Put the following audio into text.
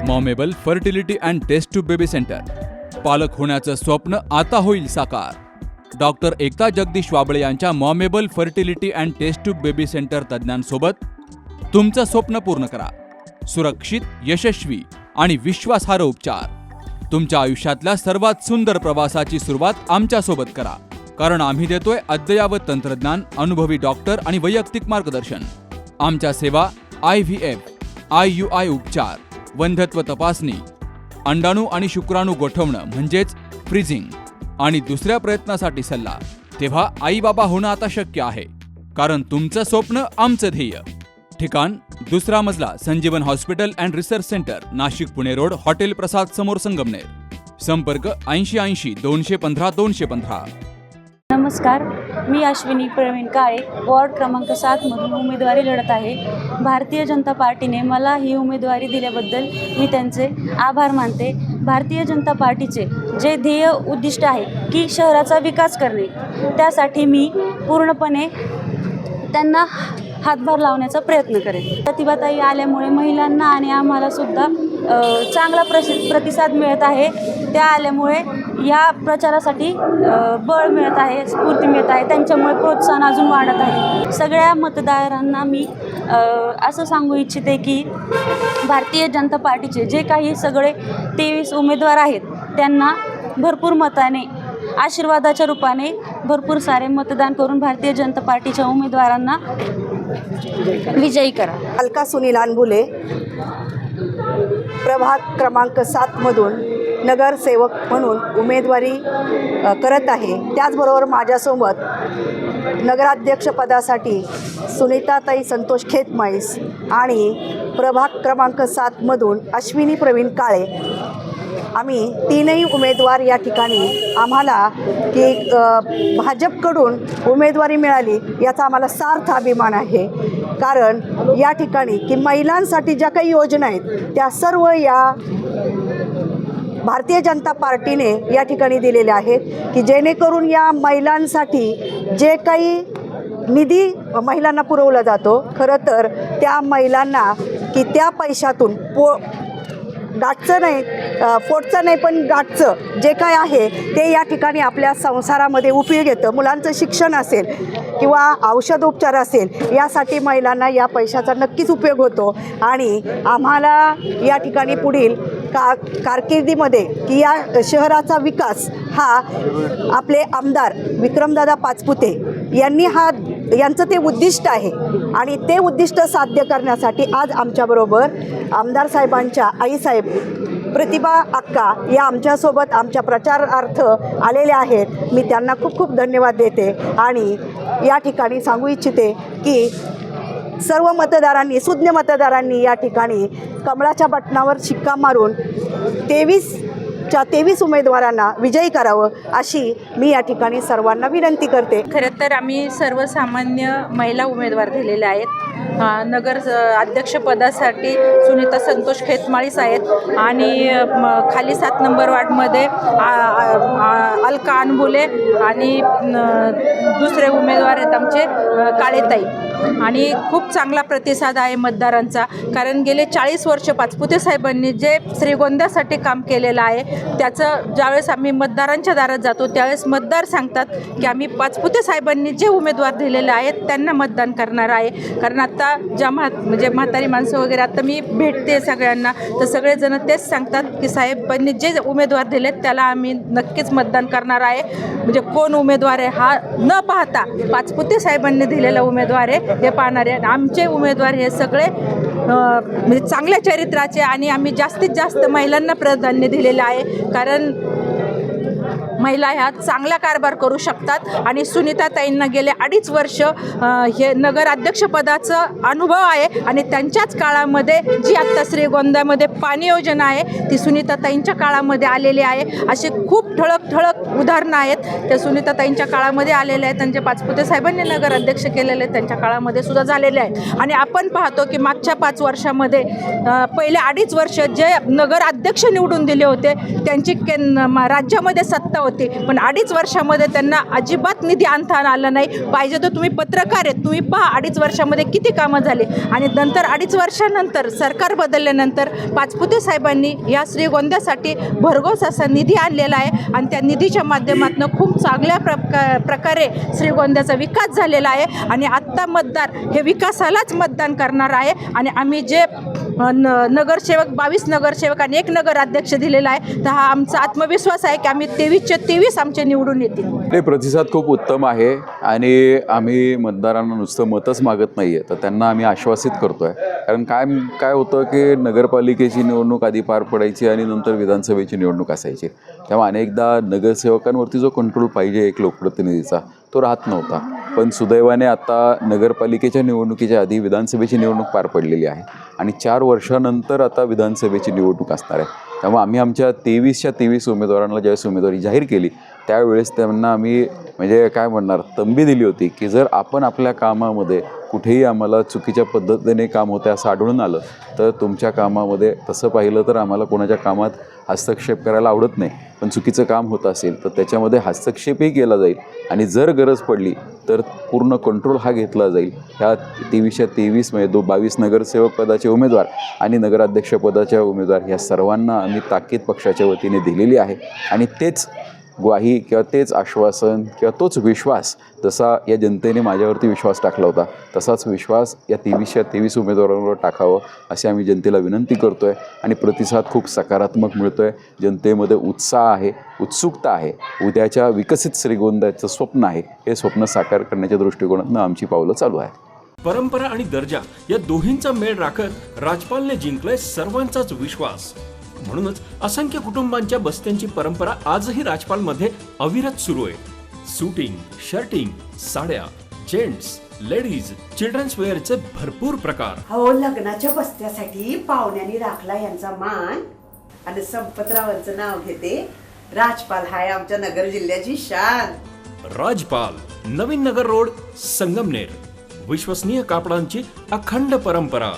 मॉमेबल fertility and test tube baby centre. पालक होण्याचं स्वप्न आता होईल साकार. डॉक्टर एकता जगदीश वाबळे यांच्या मॉमेबल fertility and test tube baby centre तज्ज्ञांसोबत तुमचं स्वप्न पूर्ण करा. सुरक्षित, यशस्वी आणि विश्वासार्ह उपचार. तुमच्या आयुष्यातल्या सर्वात सुंदर प्रवासाची सुरुवात आमच्यासोबत करा, कारण आम्ही देतोय अद्ययावत तंत्रज्ञान, अनुभवी डॉक्टर आणि वैयक्तिक मार्गदर्शन. आमच्या सेवा IVF, IUI उपचार, वंध्यत्व तपासणी, अंडाणू आणि शुक्राणू गोठवणं म्हणजेच फ्रीजिंग आणि दुसऱ्या प्रयत्नासाठी सल्ला. तेव्हा आई बाबा होणं आता शक्य आहे, कारण तुमचं स्वप्न आमचं ध्येय. ठिकाण 2रा मजला, Sanjeevan hospital and research centre, Nashik Pune road, hotel Prasad समोर, संगमनेर. संपर्क 8080 215 215. नमस्कार, मी अश्विनी प्रवीण काळे, वॉर्ड क्रमांक 7 मधून उमेदवारी लढत आहे. भारतीय जनता पार्टीने मला ही उमेदवारी दिल्याबद्दल मी त्यांचे आभार मानते. भारतीय जनता पार्टीचे जे ध्येय उद्दिष्ट आहे की शहराचा विकास करणे, त्यासाठी मी पूर्णपणे त्यांना हातभार लावण्याचा प्रयत्न करेन. प्रतिभाताई आल्यामुळे महिलांना आणि आम्हाला सुद्धा चांगला प्रतिसाद मिळत आहे. त्या आल्यामुळे या प्रचारासाठी बळ मिळत आहे, स्फूर्ती मिळत आहे. त्यांच्यामुळे प्रोत्साहन अजून वाढत आहे. सगळ्या मतदारांना मी असं सांगू इच्छिते की भारतीय जनता पार्टीचे जे काही सगळे 23 उमेदवार आहेत, त्यांना भरपूर मताने, आशीर्वादाच्या रूपाने भरपूर सारे मतदान करून भारतीय जनता पार्टीच्या उमेदवारांना विजयी करा. अलका सुनील अनबुले, प्रभाग क्रमांक 7 मधून नगरसेवक म्हणून उमेदवारी करत आहे. त्याचबरोबर माझ्यासोबत नगराध्यक्षपदासाठी सुनीताताई संतोष खेतमाईस आणि प्रभाग क्रमांक 7 मधून अश्विनी प्रवीण काळे, आम्ही 3ही उमेदवार या ठिकाणी आम्हाला की भाजपकडून उमेदवारी मिळाली याचा आम्हाला सार्थ अभिमान आहे. कारण या ठिकाणी की महिलांसाठी ज्या काही योजना आहेत त्या सर्व या भारतीय जनता पार्टीने या ठिकाणी दिलेल्या आहेत, की जेणेकरून या महिलांसाठी जे काही निधी महिलांना पुरवला जातो, खरं तर त्या महिलांना की त्या पैशातून गाठचं नाही, पोटचं नाही, पण गाठचं जे काय आहे ते या ठिकाणी आपल्या संसारामध्ये उपयोग येतं. मुलांचं शिक्षण असेल किंवा औषधोपचार असेल, यासाठी महिलांना या पैशाचा नक्कीच उपयोग होतो. आणि आम्हाला या ठिकाणी पुढील कारकिर्दीमध्ये की या शहराचा विकास हा आपले आमदार विक्रमदादा पाचपुते यांचं ते उद्दिष्ट आहे. आणि ते उद्दिष्ट साध्य करण्यासाठी आज आमच्याबरोबर आमदार साहेबांच्या आईसाहेब प्रतिभा अक्का या आमच्यासोबत आमच्या प्रचारार्थ आलेल्या आहेत. मी त्यांना खूप खूप धन्यवाद देते. आणि या ठिकाणी सांगू इच्छिते की सर्व मतदारांनी, सुज्ञ मतदारांनी या ठिकाणी कमळाच्या बटणावर शिक्का मारून 23 उमेदवारांना विजयी करावं अशी मी या ठिकाणी सर्वांना विनंती करते. खरं तर आम्ही सर्वसामान्य महिला उमेदवार दिलेले आहेत. नगर अध्यक्षपदासाठी सुनीता संतोष खेतमाळीस आहेत आणि खाली 7 नंबर वार्डमध्ये अलका अनबुले आणि दुसरे उमेदवार आहेत आमचे काळेताई. आणि खूप चांगला प्रतिसाद आहे मतदारांचा, कारण गेले 40 वर्ष पाचपुते साहेबांनी जे श्रीगोंद्यासाठी काम केलेलं आहे त्याचं ज्यावेळेस आम्ही मतदारांच्या दारात जातो त्यावेळेस मतदार सांगतात की आम्ही पाचपुते साहेबांनी जे उमेदवार दिलेले आहेत त्यांना मतदान करणार आहे. कारण आता ज्या म्हणजे म्हातारी माणसं वगैरे आता मी भेटते सगळ्यांना, तर सगळेजण तेच सांगतात की साहेबांनी जे उमेदवार दिलेत त्याला आम्ही नक्कीच मतदान करणार आहे. म्हणजे कोण उमेदवार आहे हा न पाहता पाचपुते साहेबांनी दिलेला उमेदवार आहे हे पाहणारे. आमचे उमेदवार हे सगळे म्हणजे चांगल्या चरित्राचे आणि आम्ही जास्तीत जास्त महिलांना प्राधान्य दिलेलं आहे. कारण महिला ह्या चांगला कारभार करू शकतात. आणि सुनीताताईंना गेले 2.5 वर्ष हे नगराध्यक्षपदाचं अनुभव आहे आणि त्यांच्याच काळामध्ये जी आत्ता श्रीगोंद्यामध्ये पाणी योजना आहे ती सुनीताताईंच्या काळामध्ये आलेली आहे. असे खूप ठळक उदाहरणं आहेत त्या सुनीताताईंच्या काळामध्ये आलेले आहेत. त्यांचे पाचपुते साहेबांनी नगराध्यक्ष केलेले त्यांच्या काळामध्ये सुद्धा झालेले आहेत. आणि आपण पाहतो की मागच्या 5 वर्षामध्ये पहिले 2.5 वर्ष जे नगराध्यक्ष निवडून दिले होते त्यांची राज्यामध्ये सत्ता होती, होती, पण 2.5 वर्षामध्ये त्यांना अजिबात निधी आणता आला नाही. पाहिजे तर तुम्ही पत्रकार आहेत, तुम्ही पहा 2.5 वर्षामध्ये किती कामं झाली. आणि नंतर 2.5 वर्षानंतर सरकार बदलल्यानंतर पाचपुते साहेबांनी या श्रीगोंद्यासाठी भरघोस असा निधी आणलेला आहे आणि त्या निधीच्या माध्यमातून खूप चांगल्या प्रकारे श्रीगोंद्याचा विकास झालेला आहे. आणि आत्ता मतदार हे विकासालाच मतदान करणार आहे. आणि आम्ही जे नगरसेवक 22 नगरसेवक आणि 1 नगराध्यक्ष दिलेला आहे, तर हा आमचा आत्मविश्वास आहे की आम्ही 23च्या 23 आमचे निवडून येतील. ते प्रतिसाद खूप उत्तम आहे आणि आम्ही मतदारांना नुसतं मतच मागत नाही आहे, तर त्यांना आम्ही आश्वासित करतो आहे. कारण काय होतं की नगरपालिकेची निवडणूक आधी पार पडायची आणि नंतर विधानसभेची निवडणूक असायची, तेव्हा अनेकदा नगरसेवकांवरती जो कंट्रोल पाहिजे एक लोकप्रतिनिधीचा तो राहत नव्हता. पण सुदैवाने आता नगरपालिकेच्या निवडणुकीच्या आधी विधानसभेची निवडणूक पार पडलेली आहे आणि 4 वर्षानंतर आता विधानसभेची निवडणूक असणार आहे. त्यामुळे आम्ही आमच्या 23च्या 23 उमेदवारांना ज्यावेळेस उमेदवारी जाहीर केली त्यावेळेस त्यांना आम्ही म्हणजे काय म्हणणार तंबी दिली होती की जर आपण आपल्या कामामध्ये कुठेही आम्हाला चुकीच्या पद्धतीने काम होते असं आढळून आलं तर तुमच्या कामामध्ये तसं पाहिलं तर आम्हाला कोणाच्या कामात हस्तक्षेप करायला आवडत नाही, पण चुकीचं काम होत असेल तर त्याच्यामध्ये हस्तक्षेपही केला जाईल आणि जर गरज पडली तर पूर्ण कंट्रोल हा घेतला जाईल. ह्या 23च्या 23 म्हणजे 22 नगरसेवक पदाचे उमेदवार आणि नगराध्यक्ष पदाच्या उमेदवार ह्या सर्वांना आम्ही ताकीद पक्षाच्या वतीने दिलेली आहे. आणि तेच ग्वाही किंवा तेच आश्वासन किंवा तोच विश्वास जसा या जनतेने माझ्यावरती विश्वास टाकला होता तसाच विश्वास या 23च्या 23 उमेदवारांवर टाकावं अशी आम्ही जनतेला विनंती करतो आहे. आणि प्रतिसाद खूप सकारात्मक मिळतो आहे. जनतेमध्ये उत्साह आहे, उत्सुकता आहे. उद्याच्या विकसित श्रीगोंद्याचं स्वप्न आहे, हे स्वप्न साकार करण्याच्या दृष्टिकोनातून आमची पावलं चालू आहेत. परंपरा आणि दर्जा या दोन्हींचा मेळ राखत राजपालने जिंकलाय सर्वांचाच विश्वास. म्हणूनच असंख्य कुटुंबांच्या बस्त्यांची परंपरा आजही राजपालमध्ये अविरत सुरू आहे. शूटिंग, शर्टिंग, साड्या, जेंट्स, लेडीज, चिल्ड्रन्स वेअरचे भरपूर प्रकार. हो, लग्नाच्या बस्त्यासाठी पाहुण्यांनी राखला यांचा मान आणि संपतरावांचं नाव घेते. राजपाल हाय आमच्या नगर जिल्ह्याची शान. राजपाल, नवीन नगर रोड, संगमनेर. विश्वसनीय कापडांची अखंड परंपरा.